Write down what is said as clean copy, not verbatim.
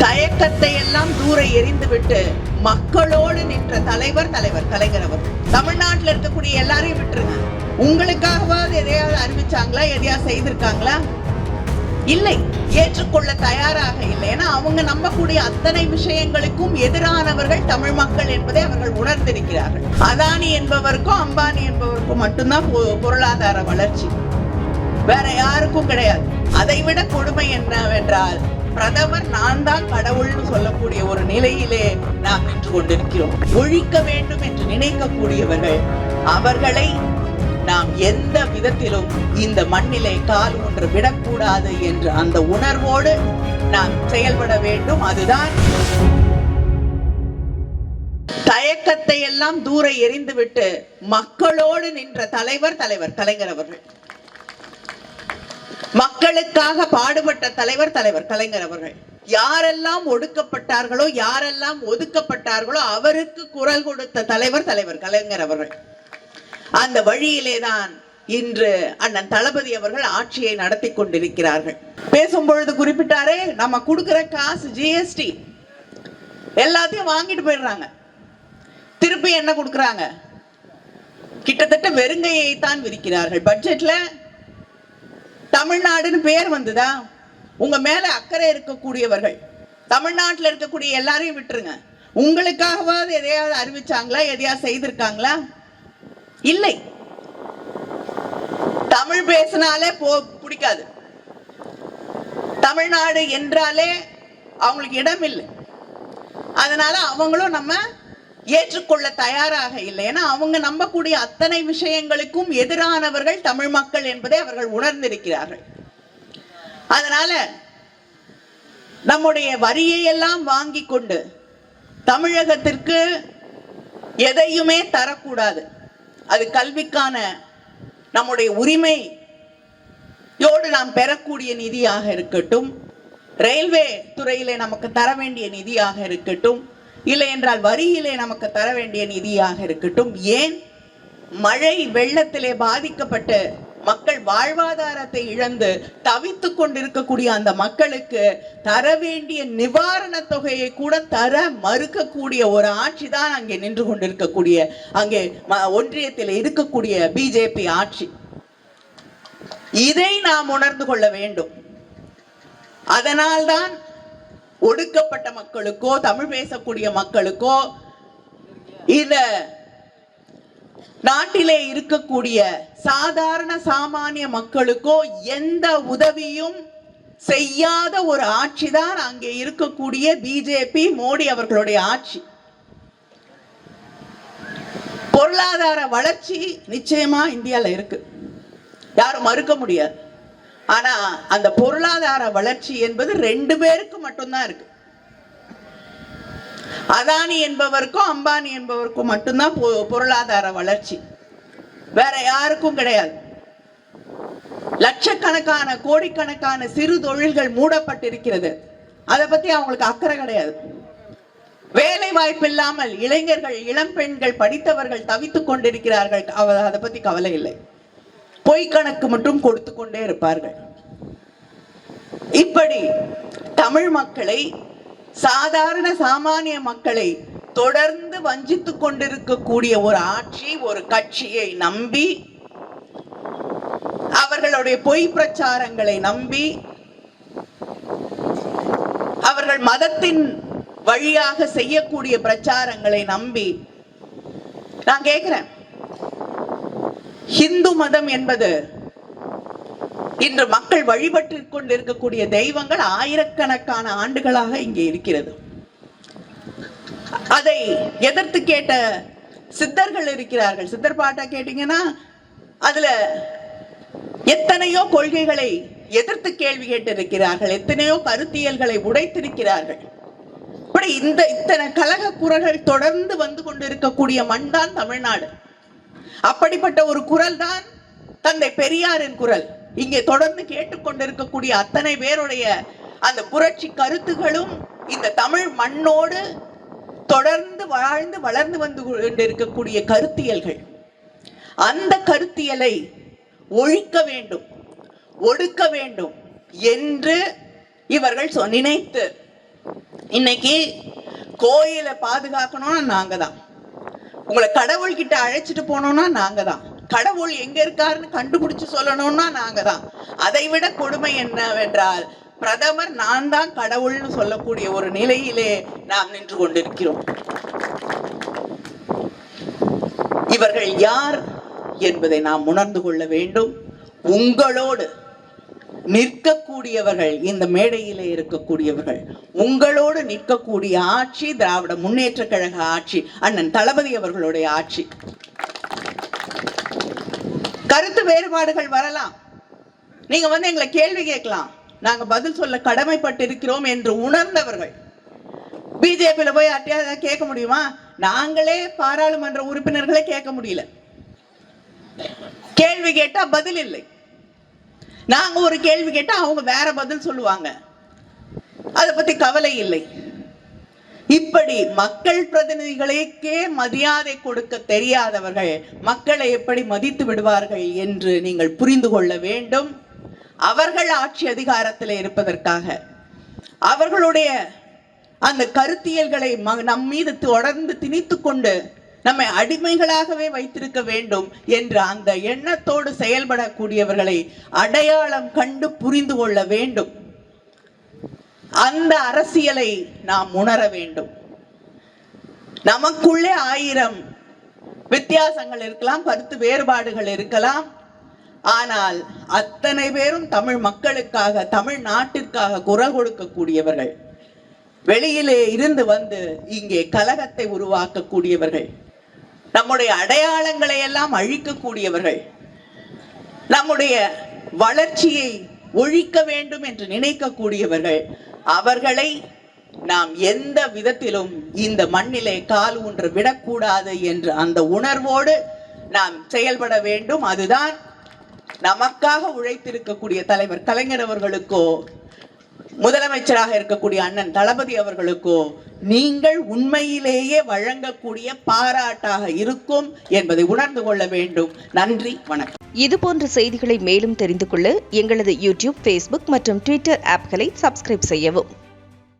தயக்கத்தை எல்லாம் தூர எறிந்துவிட்டு மக்களோடு நின்ற தலைவர் கலைஞர் அவர்கள். தமிழ்நாட்டில் இருக்கக்கூடிய எல்லாரையும் விட்டுருங்க. உங்களுக்காகவாவது எதையாவது அறிவிச்சாங்களா? எதையாவது செய்திருக்காங்களா? இல்லை. ஏற்றுக்கொள்ள தயாராக இல்லை. ஏன்னா அவங்க நம்பக்கூடிய அத்தனை விஷயங்களுக்கும் எதிரானவர்கள் தமிழ் மக்கள் என்பதை அவர்கள் உணர்ந்திருக்கிறார்கள். அதானி என்பவருக்கும் அம்பானி என்பவருக்கும் மட்டும்தான் பொருளாதார வளர்ச்சி, வேற யாருக்கும் கிடையாது. அதைவிட கொடுமை என்னவென்றால் பிரதமர் நான் தான் கடவுள்னு சொல்லக்கூடிய ஒரு நிலையிலே நாம் நின்று கொண்டிருக்கிறோம். ஒழிக்க வேண்டும் என்று நினைக்கக்கூடியவர்கள், அவர்களை நாம் எந்த விதத்திலும் இந்த மண்ணிலே கால் ஒன்று விடக்கூடாது என்ற அந்த உணர்வோடு நாம் செயல்பட வேண்டும். அதுதான் தயக்கத்தை எல்லாம் தூர எறிந்துவிட்டு மக்களோடு நின்ற தலைவர் கலைஞர் அவர்கள். மக்களுக்காக பாடுபட்ட தலைவர் கலைஞர் அவர்கள். யாரெல்லாம் ஒடுக்கப்பட்டார்களோ, யாரெல்லாம் ஒதுக்கப்பட்டார்களோ அவருக்கு குரல் கொடுத்த தலைவர் கலைஞர் அவர்கள். அந்த வழியிலேதான் இன்று அண்ணன் தளபதி அவர்கள் ஆட்சியை நடத்தி கொண்டிருக்கிறார்கள். பேசும் பொழுது குறிப்பிட்டாரே, நம்ம கொடுக்கிற காசு ஜிஎஸ்டி எல்லாத்தையும் வாங்கிட்டு போயிடுறாங்க. திருப்பி என்ன கொடுக்கறாங்க? கிட்டத்தட்ட வெறுங்கையை தான் விரிக்கிறார்கள். பட்ஜெட்ல தமிழ்நாடுன்னு பேர் வந்துதா? உங்க மேல அக்கறை இருக்கக்கூடியவர்கள், தமிழ்நாட்டில் இருக்கக்கூடிய எல்லாரையும் விட்டுருங்க. உங்களுக்காகவாவது எதையாவது அறிவிச்சாங்களா? எதையாவது செய்திருக்காங்களா? இல்லை. தமிழ் பேசினாலே பிடிக்காது. தமிழ்நாடு என்றாலே அவங்களுக்கு இடம் இல்லை. அதனால அவங்களும் நம்ம ஏற்றுக்கொள்ள தயாராக இல்லை. ஏன்னா அவங்க நம்பக்கூடிய அத்தனை விஷயங்களுக்கும் எதிரானவர்கள் தமிழ் மக்கள் என்பதை அவர்கள் உணர்ந்திருக்கிறார்கள். அதனால நம்முடைய வரியை எல்லாம் வாங்கி கொண்டு தமிழகத்திற்கு எதையுமே தரக்கூடாது. அது கல்விக்கான நம்முடைய உரிமையோடு நாம் பெறக்கூடிய நிதியாக இருக்கட்டும், ரயில்வே துறையிலே நமக்கு தர வேண்டிய நிதியாக இருக்கட்டும், இல்லை என்றால் வரியிலே நமக்கு தர வேண்டிய நிதியாக இருக்கட்டும், ஏன் மழை வெள்ளத்திலே பாதிக்கப்பட்டு மக்கள் வாழ்வாதாரத்தை இழந்து தவித்துக் கொண்டிருக்கக்கூடிய அந்த மக்களுக்கு தர வேண்டிய நிவாரண தொகையை கூட தர மறுக்கக்கூடிய ஒரு ஆட்சி தான் அங்கே நின்று கொண்டிருக்கக்கூடிய, அங்கே ஒன்றியத்தில் இருக்கக்கூடிய பிஜேபி ஆட்சி. இதை நாம் உணர்ந்து கொள்ள வேண்டும். அதனால்தான் ஒடுக்கப்பட்ட மக்களுக்கோ, தமிழ் பேசக்கூடிய மக்களுக்கோ, இந்த நாட்டிலே இருக்கக்கூடிய சாதாரண சாமானிய மக்களுக்கோ எந்த உதவியும் செய்யாத ஒரு ஆட்சி தான் அங்கே இருக்கக்கூடிய பிஜேபி மோடி அவர்களுடைய ஆட்சி. பொருளாதார வளர்ச்சி நிச்சயமா இந்தியால இருக்கு, யாரும் மறுக்க முடியாது. ஆனா அந்த பொருளாதார வளர்ச்சி என்பது 2 பேருக்கு மட்டும்தான் இருக்கு. அதானி என்பவருக்கும் அம்பானி என்பவருக்கும் மட்டும்தான் பொருளாதார வளர்ச்சி, வேற யாருக்கும் கிடையாது. லட்சக்கணக்கான கோடிக்கணக்கான சிறு தொழில்கள் மூடப்பட்டிருக்கிறது. அதை பத்தி அவங்களுக்கு அக்கறை கிடையாது. வேலை வாய்ப்பு இல்லாமல் இளைஞர்கள், இளம் பெண்கள், படித்தவர்கள் தவித்துக் கொண்டிருக்கிறார்கள். அதை பத்தி கவலை இல்லை. பொய் கணக்கு மட்டும் கொடுத்து கொண்டே இருப்பார்கள். இப்படி தமிழ் மக்களை, சாதாரண சாமானிய மக்களை தொடர்ந்து வஞ்சித்துக் கொண்டிருக்கக்கூடிய ஒரு ஆட்சி, ஒரு கட்சியை நம்பி, அவர்களுடைய பொய் பிரச்சாரங்களை நம்பி, அவர்கள் மதத்தின் வழியாக செய்யக்கூடிய பிரச்சாரங்களை நம்பி, நான் கேட்கிறேன், ஹிந்து மதம் என்பது இன்று மக்கள் வழிபட்டு கொண்டிருக்கக்கூடிய தெய்வங்கள் ஆயிரக்கணக்கான ஆண்டுகளாக இங்கே இருக்கிறது. அதை எதிர்த்து கேட்ட சித்தர்கள் இருக்கிறார்கள். சித்தர் பாட்டா கேட்டீங்கன்னா அதுல எத்தனையோ கொள்கைகளை எதிர்த்து கேள்வி கேட்டிருக்கிறார்கள், எத்தனையோ கருத்தியல்களை உடைத்திருக்கிறார்கள். இப்படி இத்தனை கலக குரல்கள் தொடர்ந்து வந்து கொண்டிருக்கக்கூடிய மண் தான் தமிழ்நாடு. அப்படிப்பட்ட ஒரு குரல் தான் தந்தை பெரியாரின் குரல். இங்கே தொடர்ந்து கேட்டுக்கொண்டிருக்கக்கூடிய அத்தனை பேருடைய அந்த புரட்சி கருத்துகளும் இந்த தமிழ் மண்ணோடு தொடர்ந்து வாழ்ந்து வளர்ந்து வந்து கொண்டிருக்கக்கூடிய கருத்தியல்கள். அந்த கருத்தியலை ஒழிக்க வேண்டும், ஒடுக்க வேண்டும் என்று இவர்கள் நினைத்து இன்னைக்கு கோயிலை பாதுகாக்கணும்னா நாங்க தான், உங்களை கடவுள்கிட்ட அழைச்சிட்டு போனோம்னா நாங்க தான், கடவுள் எங்க இருக்காருன்னு கண்டுபிடிச்சு சொல்லணும்னா நாங்க தான். அதை விட கொடுமை என்னவென்றால் பிரதமர் நான் தான் கடவுள்னு சொல்லக்கூடிய ஒரு நிலையிலே நாம் நின்று கொண்டிருக்கிறோம். இவர்கள் யார் என்பதை நாம் உணர்ந்து கொள்ள வேண்டும். உங்களோடு நிற்கக்கூடியவர்கள், இந்த மேடையிலே இருக்கக்கூடியவர்கள், உங்களோடு நிற்கக்கூடிய ஆட்சி திராவிட முன்னேற்ற கழக ஆட்சி, அண்ணன் தளபதி அவர்களுடைய ஆட்சி. கருத்து வேறுபாடுகள் வரலாம், நீங்க எங்களை கேள்வி கேட்கலாம், நாங்க பதில் சொல்ல கடமைப்பட்டு இருக்கிறோம் என்று உணர்ந்தவர்கள். பிஜேபியில போய் அட்டையா கேட்க முடியுமா? நாங்களே பாராளுமன்ற உறுப்பினர்களே கேட்க முடியல. கேள்வி கேட்டா பதில் இல்லை, நாங்க ஒரு கேள்வி கேட்டா அவங்க வேற பதில் சொல்லுவாங்க, அதை பத்தி கவலை இல்லை. இப்படி மக்கள் பிரதிநிதிகளுக்கே மரியாதை கொடுக்க தெரியாதவர்கள் மக்களை எப்படி மதித்து விடுவார்கள் என்று நீங்கள் புரிந்து கொள்ள வேண்டும். அவர்கள் ஆட்சி அதிகாரத்தில் இருப்பதற்காக அவர்களுடைய அந்த கருத்தியல்களை நம் மீது தொடர்ந்து திணித்து கொண்டு நம்மை அடிமைகளாகவே வைத்திருக்க வேண்டும் என்ற அந்த எண்ணத்தோடு செயல்படக்கூடியவர்களை அடையாளம் கண்டு புரிந்து கொள்ள வேண்டும். அந்த அரசியலை நாம் உணர வேண்டும். நமக்குள்ளே 1000 வித்தியாசங்கள் இருக்கலாம், கருத்து வேறுபாடுகள் இருக்கலாம். ஆனால் அத்தனை பேரும் தமிழ் மக்களுக்காக, தமிழ் நாட்டிற்காக குரல் கொடுக்கக்கூடியவர்கள், வெளியிலே இருந்து இங்கே கலகத்தை உருவாக்கக்கூடியவர்கள், நம்முடைய அடையாளங்களை எல்லாம் அழிக்கக்கூடியவர்கள், நம்முடைய வளர்ச்சியை ஒழிக்க வேண்டும் என்று நினைக்கக்கூடியவர்கள், அவர்களை நாம் எந்த விதத்திலும் இந்த மண்ணிலே கால் ஊன்ற விடக்கூடாது என்ற அந்த உணர்வோடு நாம் செயல்பட வேண்டும். அதுதான் நமக்காக உழைத்திருக்கக்கூடிய தலைவர் கலைஞர் அவர்களுக்கோ, முதலமைச்சராக இருக்கக்கூடிய அண்ணன் தளபதி அவர்களுக்கோ நீங்கள் உண்மையிலேயே வழங்கக்கூடிய பாராட்டாக இருக்கும் என்பதை உணர்ந்து கொள்ள வேண்டும். நன்றி, வணக்கம். இதுபோன்ற செய்திகளை மேலும் தெரிந்து கொள்ள எங்களது யூடியூப், ஃபேஸ்புக் மற்றும் ட்விட்டர் ஆப்களை சப்ஸ்கிரைப் செய்யவும்.